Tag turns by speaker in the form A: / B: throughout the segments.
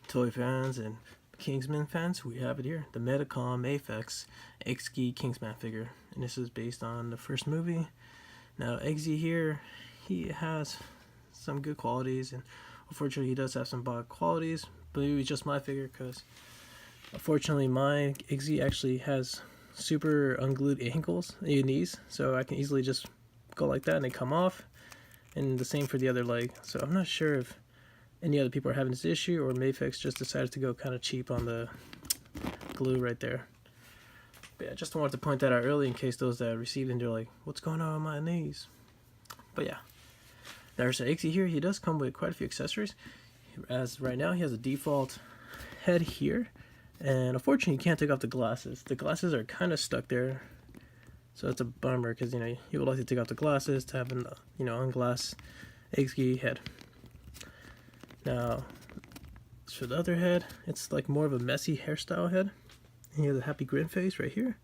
A: toy fans and Kingsman fans, we have it here, the Medicom Mafex Eggys Kingsman figure, and this is based on the first movie. Now Eggsy here, he has some good qualities, and unfortunately he does have some bad qualities, but maybe just my figure, because unfortunately my Eggsy actually has super unglued ankles and knees, so I can easily just go like that and they come off, and the same for the other leg. So I'm not sure if any other people are having this issue, or Mafex just decided to go kind of cheap on the glue right there. But yeah, just wanted to point that out early in case those that received it, they're like, what's going on with my knees? But yeah, there's an Eggsy here. He does come with quite a few accessories. As right now, he has a default head here, and unfortunately, you can't take off the glasses. The glasses are kind of stuck there, so it's a bummer, because you would like to take off the glasses to have an unglass Eggsy head. Now, for the other head, it's like more of a messy hairstyle head. And he has a happy grin face right here.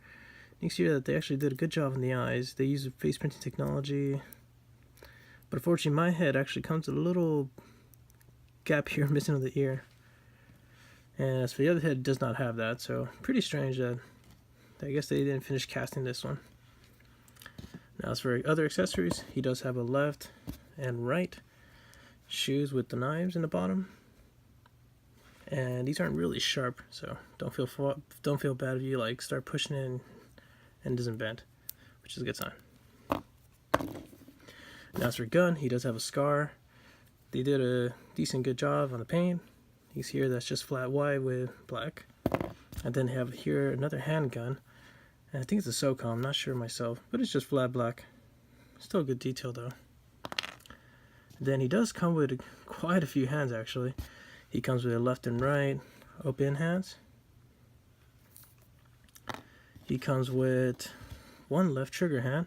A: You can see that they actually did a good job in the eyes. They use face printing technology. But unfortunately, my head actually comes with a little gap here missing on the ear. And as for the other head, it does not have that. So pretty strange that I guess they didn't finish casting this one. Now, as for other accessories, he does have a left and right shoes with the knives in the bottom, and these aren't really sharp, so don't feel bad if you like start pushing it and it doesn't bend, which is a good sign. Now as for gun, he does have a scar. They did a good job on the paint. You see here that's just flat white with black, and then they have here another handgun, and I think it's a SOCOM, I'm not sure myself, but it's just flat black. Still good detail though. Then he does come with quite a few hands actually. He comes with a left and right open hands. He comes with one left trigger hand,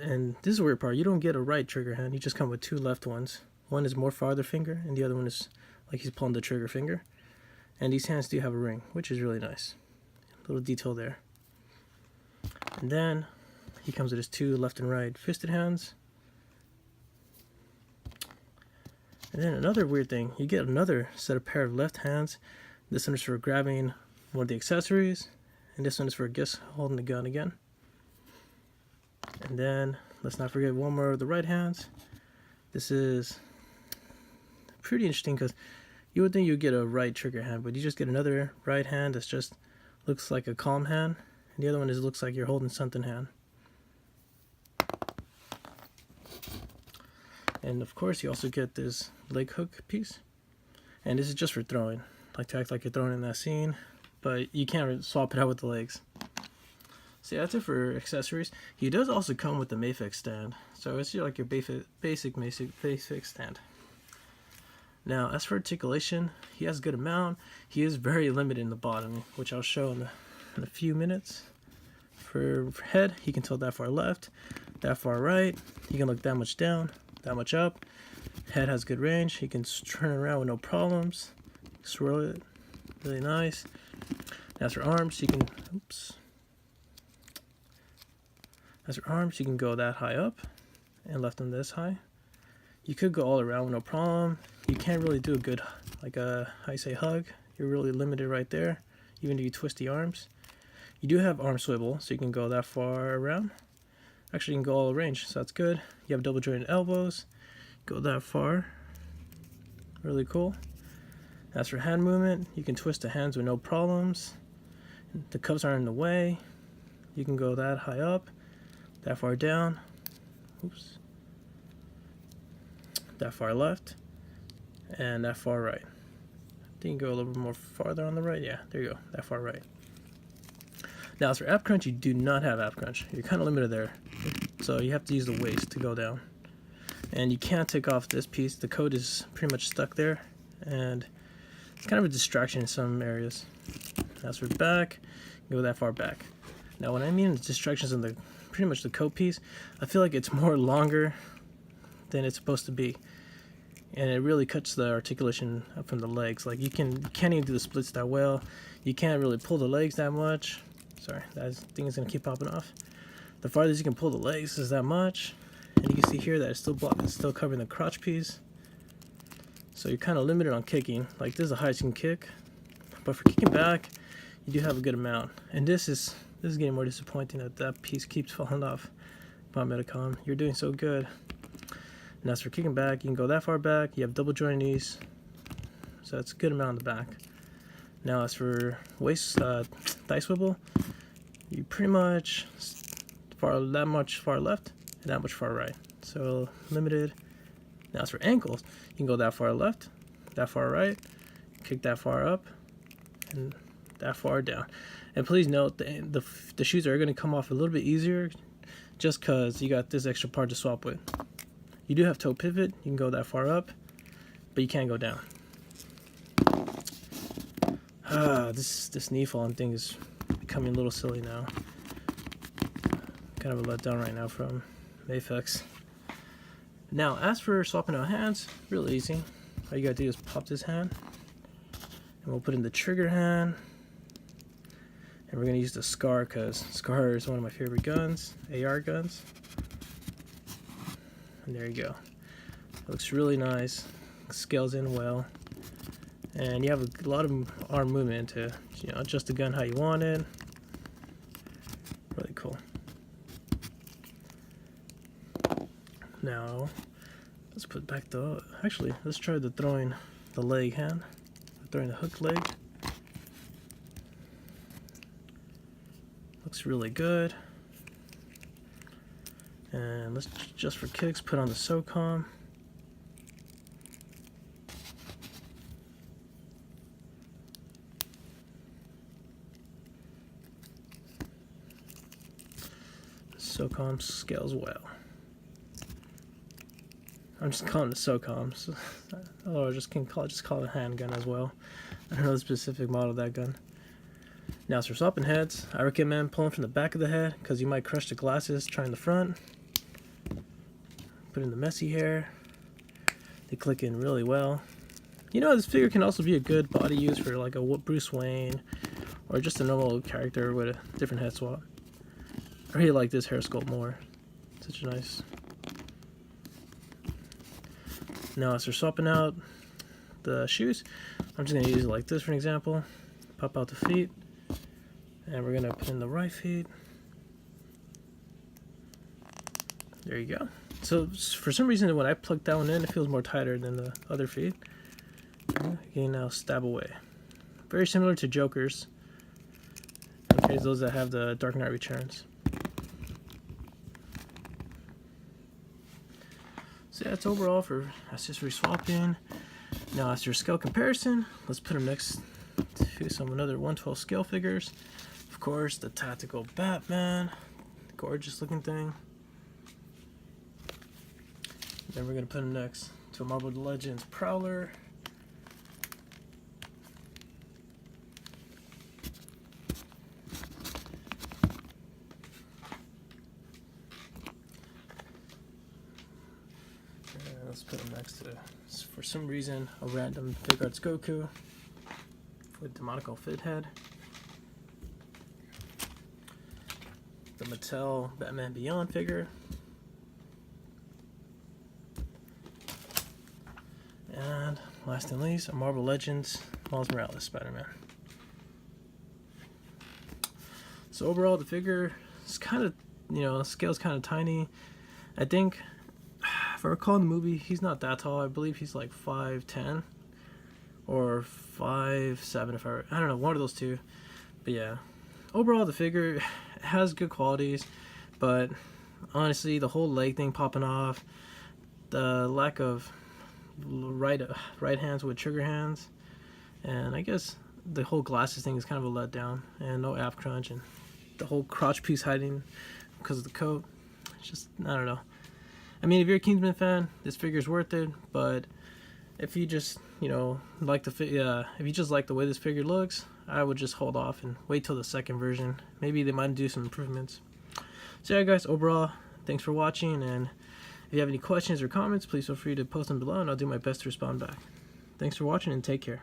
A: and this is the weird part, you don't get a right trigger hand, you just come with two left ones. One is more farther finger, and the other one is like he's pulling the trigger finger. And these hands do have a ring, which is really nice. A little detail there. And then he comes with his two left and right fisted hands. And then another weird thing, you get another set of pair of left hands. This one is for grabbing one of the accessories, and this one is for, I guess, holding the gun again. And then, let's not forget one more of the right hands. This is pretty interesting, because you would think you would get a right trigger hand, but you just get another right hand that's just looks like a calm hand, and the other one looks like you're holding something hand. And of course, you also get this leg hook piece, and this is just for throwing, like to act like you're throwing in that scene, but you can't swap it out with the legs. So yeah, that's it for accessories. He does also come with the Mafex stand, so it's like your basic Mafex stand. Now, as for articulation, he has a good amount. He is very limited in the bottom, which I'll show in a few minutes. For head, he can tilt that far left, that far right. He can look that much down, that much up. Head has good range. He can turn it around with no problems. Swirl it, really nice. As for arms, he can, As for arms, you can go that high up and left them this high. You could go all around with no problem. You can't really do a good, like a, how you say, hug. You're really limited right there, even if you twist the arms. You do have arm swivel, so you can go that far around. Actually, you can go all range, so that's good. You have double jointed elbows. Go that far. Really cool. As for hand movement, you can twist the hands with no problems. The cuffs aren't in the way. You can go that high up, that far down. Oops. That far left, and that far right. I think you can go a little bit more farther on the right. Yeah, there you go, that far right. Now, as for ab crunch, you do not have ab crunch. You're kind of limited there, so you have to use the waist to go down. And you can't take off this piece. The code is pretty much stuck there, and it's kind of a distraction in some areas. As for back, you go that far back. Now, when I mean distractions in the pretty much the coat piece, I feel like it's more longer than it's supposed to be, and it really cuts the articulation up from the legs. Like you can't even do the splits that well. You can't really pull the legs that much. Sorry, that thing is gonna keep popping off. The farthest you can pull the legs is that much, and you can see here that it's still covering the crotch piece. So you're kind of limited on kicking. Like this is the highest you can kick, but for kicking back, you do have a good amount. And this is getting more disappointing that piece keeps falling off. Come on, Medicom, you're doing so good. And as for kicking back, you can go that far back. You have double jointed knees, so that's a good amount on the back. Now as for waist thigh swivel, you pretty much that much far left and that much far right. So limited. Now as for ankles, you can go that far left, that far right, kick that far up, and that far down. And please note the shoes are going to come off a little bit easier just because you got this extra part to swap with. You do have toe pivot. You can go that far up, but you can't go down. This knee falling thing is becoming a little silly now. Kind of a letdown right now from Mafex. Now, as for swapping out hands, real easy. All you gotta do is pop this hand, and we'll put in the trigger hand. And we're gonna use the Scar because Scar is one of my favorite guns, AR guns. And there you go. It looks really nice. Scales in well. And you have a lot of arm movement to, you know, adjust the gun how you want it. Really cool. Now, let's put back the, actually, let's try the throwing the leg hand. Throwing the hook leg. Looks really good. And let's, just for kicks, put on the SOCOM. SOCOM scales well. I'm just calling it SOCOM. Or just call it a handgun as well. I don't know the specific model of that gun. Now, as for swapping heads, I recommend pulling from the back of the head because you might crush the glasses trying the front. Put in the messy hair. They click in really well. You know, this figure can also be a good body use for like a Bruce Wayne or just a normal character with a different head swap. I really like this hair sculpt more. Such a nice. Now, as for swapping out the shoes, I'm just going to use it like this for an example. Pop out the feet. And we're going to put in the right feet. There you go. So for some reason when I plug that one in, it feels more tighter than the other feet. You can now stab away. Very similar to Joker's. Okay, those that have the Dark Knight Returns. So yeah, that's overall for accessory swapping. Now as your scale comparison, let's put them next to some another 1/12 scale figures. Of course, the tactical Batman, gorgeous looking thing. Then we're gonna put him next to a Marvel Legends Prowler. And let's put him next to, for some reason, a random Figuarts Goku with demonical fit head. The Mattel Batman Beyond figure. And last and least, a Marvel Legends Miles Morales Spider-Man. So overall, the figure is kind of, you know, scale's kind of tiny. I think, if I recall in the movie, he's not that tall. I believe he's like 5'10" or 5'7" if I don't know, one of those two. But yeah, overall the figure has good qualities, but honestly, the whole leg thing popping off, the lack of right hands with trigger hands, and I guess the whole glasses thing is kind of a letdown, and no ab crunch, and the whole crotch piece hiding because of the coat. It's just, I don't know. I mean, if you're a Kingsman fan, this figure's worth it, but if you just, you know, like the if you just like the way this figure looks, I would just hold off and wait till the second version. Maybe they might do some improvements. So yeah, guys, overall, thanks for watching, and if you have any questions or comments, please feel free to post them below, and I'll do my best to respond back. Thanks for watching, and take care.